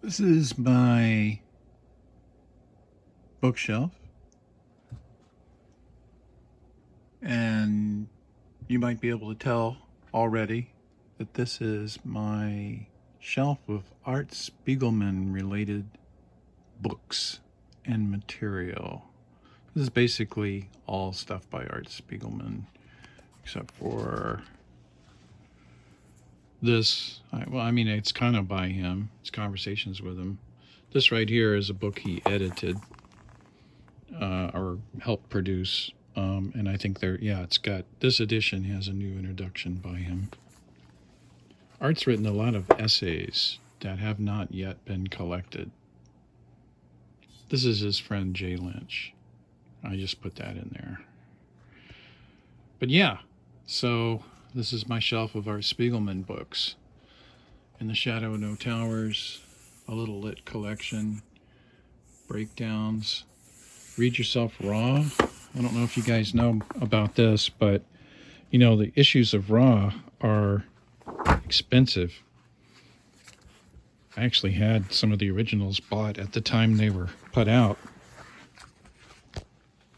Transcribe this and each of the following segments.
This is my bookshelf, and you might be able to tell already that this is my shelf of Art Spiegelman related books and material. This is basically all stuff by Art Spiegelman, except for this. It's kind of by him. It's conversations with him. This right here is a book he edited or helped produce. And I think it's got, this edition has a new introduction by him. Art's written a lot of essays that have not yet been collected. This is his friend Jay Lynch. I just put that in there. But yeah, so this is my shelf of Art Spiegelman books. In the Shadow No Towers, a little lit collection, breakdowns, Read Yourself Raw. I don't know if you guys know about this, but you know, the issues of Raw are expensive. I actually had some of the originals bought at the time they were put out.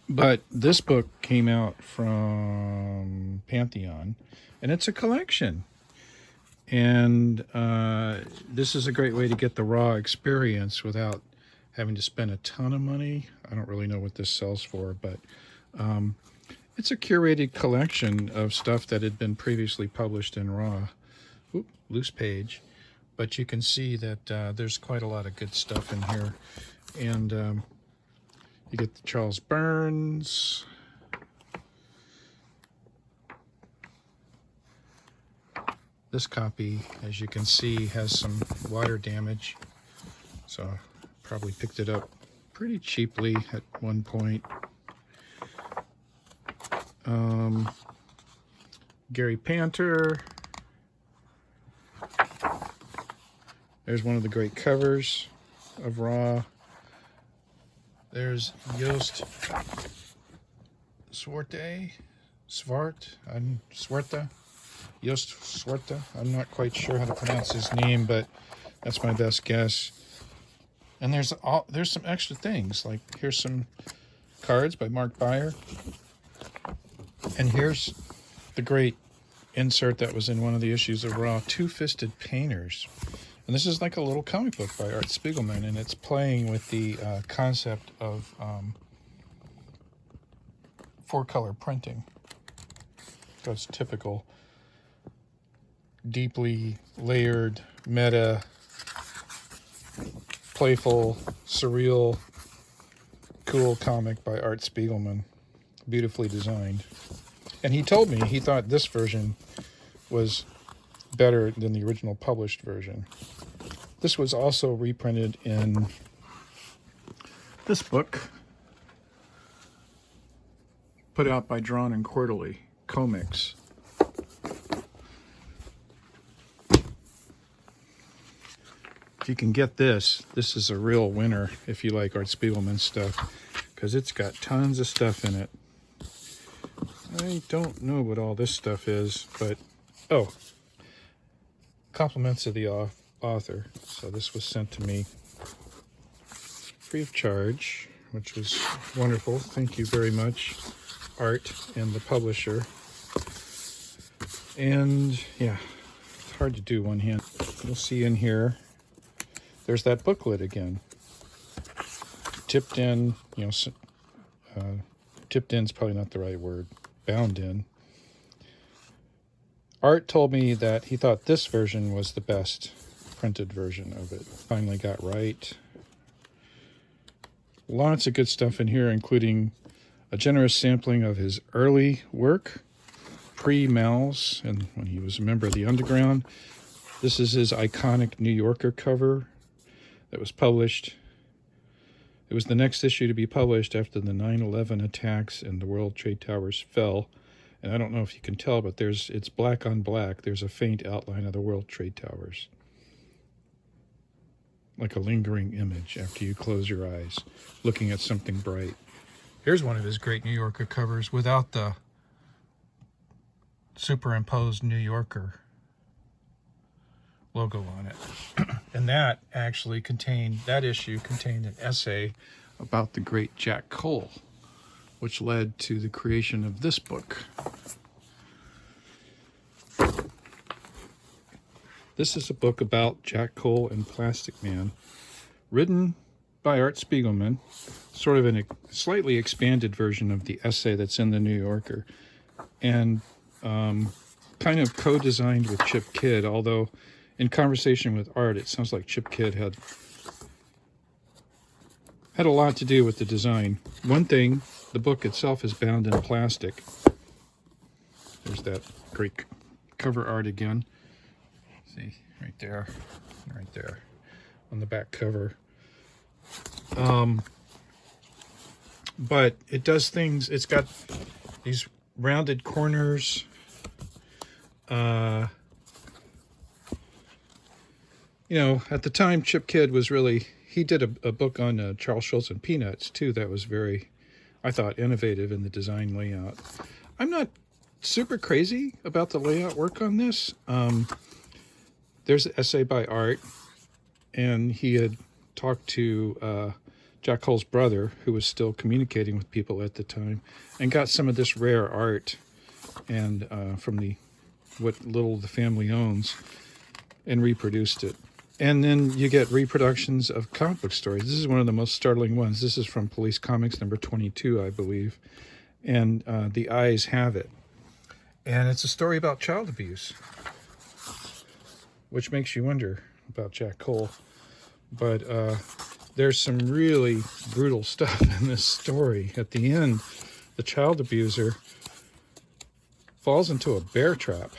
But this book came out from Pantheon, and it's a collection. And this is a great way to get the Raw experience without having to spend a ton of money. I don't really know what this sells for, but it's a curated collection of stuff that had been previously published in Raw. Oop, loose page. But you can see that there's quite a lot of good stuff in here. And you get the Charles Burns. This copy, as you can see, has some water damage. So probably picked it up pretty cheaply at one point. Gary Panter. There's one of the great covers of Raw. There's Joost Swarte. Joost Swarte. I'm not quite sure how to pronounce his name, but that's my best guess. And there's some extra things, like here's some cards by Mark Beyer. And here's the great insert that was in one of the issues of Raw, Two-Fisted Painters. And this is like a little comic book by Art Spiegelman, and it's playing with the concept of four-color printing. That's typical, deeply layered, meta, playful, surreal, cool comic by Art Spiegelman. Beautifully designed. And he told me he thought this version was better than the original published version. This was also reprinted in this book, put out by Drawn and Quarterly, Comix. If you can get this, this is a real winner if you like Art Spiegelman stuff, because it's got tons of stuff in it. I don't know what all this stuff is, but compliments of the author. So this was sent to me free of charge, which was wonderful. Thank you very much, Art and the publisher. And yeah, it's hard to do one hand. You'll see in here, there's that booklet again. Tipped in, tipped in is probably not the right word. Bound in. Art told me that he thought this version was the best printed version of it. Finally got right. Lots of good stuff in here, including a generous sampling of his early work, pre-Mal's, and when he was a member of the Underground. This is his iconic New Yorker cover that was published. It was the next issue to be published after the 9/11 attacks and the World Trade Towers fell. And I don't know if you can tell, but it's black on black. There's a faint outline of the World Trade Towers. Like a lingering image after you close your eyes, looking at something bright. Here's one of his great New Yorker covers without the superimposed New Yorker logo on it. And that actually contained, that issue contained an essay about the great Jack Cole, which led to the creation of this book. This is a book about Jack Cole and Plastic Man, written by Art Spiegelman, sort of a slightly expanded version of the essay that's in the New Yorker, and kind of co-designed with Chip Kidd, although in conversation with Art, it sounds like Chip Kidd had a lot to do with the design. One thing, the book itself is bound in plastic. There's that great cover art again. See, right there on the back cover. But it does things, it's got these rounded corners. You know, at the time, Chip Kidd was really, he did a book on Charles Schulz and Peanuts, too, that was very, I thought, innovative in the design layout. I'm not super crazy about the layout work on this. There's an essay by Art, and he had talked to Jack Cole's brother, who was still communicating with people at the time, and got some of this rare art and from what little the family owns, and reproduced it. And then you get reproductions of comic book stories. This is one of the most startling ones. This is from Police Comics number 22, I believe. And The Eyes Have It. And it's a story about child abuse, which makes you wonder about Jack Cole. But there's some really brutal stuff in this story. At the end, the child abuser falls into a bear trap.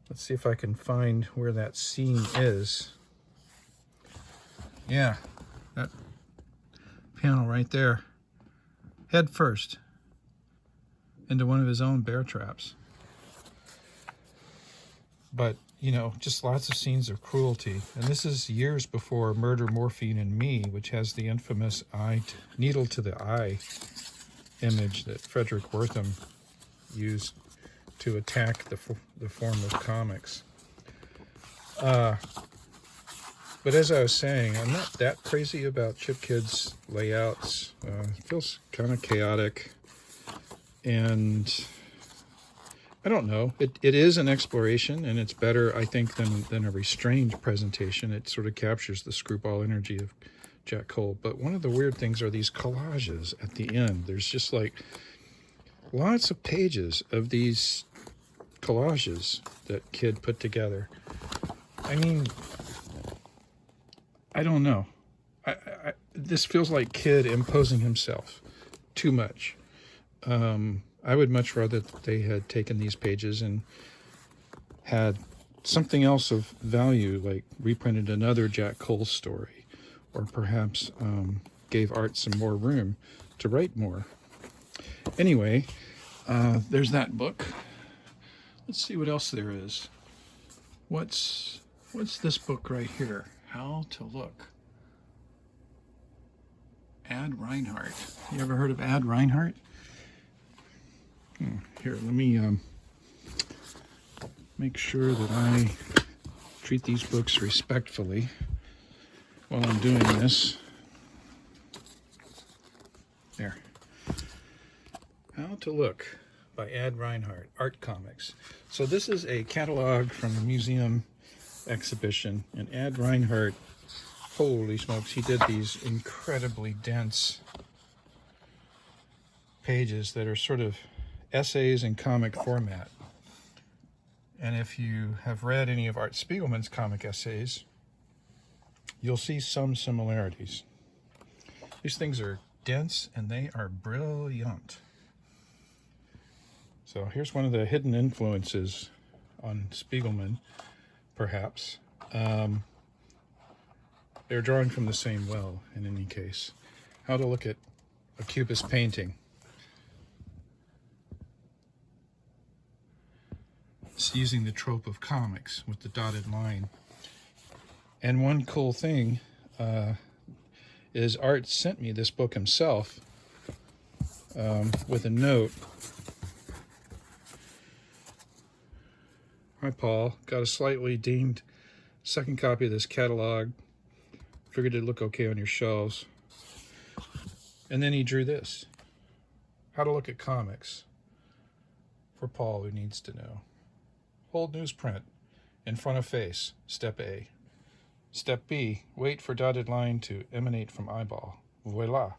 Let's see if I can find where that scene is. Yeah, that panel right there. Head first into one of his own bear traps. But, you know, just lots of scenes of cruelty. And this is years before Murder, Morphine, and Me, which has the infamous needle to the eye image that Frederick Wortham used to attack the form of comics. But as I was saying, I'm not that crazy about Chip Kidd's layouts. It feels kind of chaotic. And I don't know. It is an exploration, and it's better, I think, than a restrained presentation. It sort of captures the screwball energy of Jack Cole. But one of the weird things are these collages at the end. There's just like lots of pages of these collages that Kidd put together. I mean, I don't know. This feels like Kidd imposing himself too much. I would much rather they had taken these pages and had something else of value, like reprinted another Jack Cole story, or perhaps gave Art some more room to write more. Anyway, there's that book. Let's see what else there is. What's this book right here? How to Look. Ad Reinhardt. You ever heard of Ad Reinhardt? Here, let me make sure that I treat these books respectfully while I'm doing this. There. How to Look by Ad Reinhardt, Art Comics. So this is a catalog from a museum exhibition, and Ad Reinhardt, holy smokes, he did these incredibly dense pages that are sort of essays in comic format. And if you have read any of Art Spiegelman's comic essays, you'll see some similarities. These things are dense and they are brilliant. So here's one of the hidden influences on Spiegelman, perhaps. They're drawing from the same well in any case. How to Look at a Cubist painting. It's using the trope of comics with the dotted line. And one cool thing is Art sent me this book himself with a note. Hi, Paul. Got a slightly dinged Second copy of this catalog. Figured it'd look okay on your shelves. And then he drew this. How to look at comics. For Paul, who needs to know. Hold newsprint in front of face, step A. Step B, wait for dotted line to emanate from eyeball. Voila.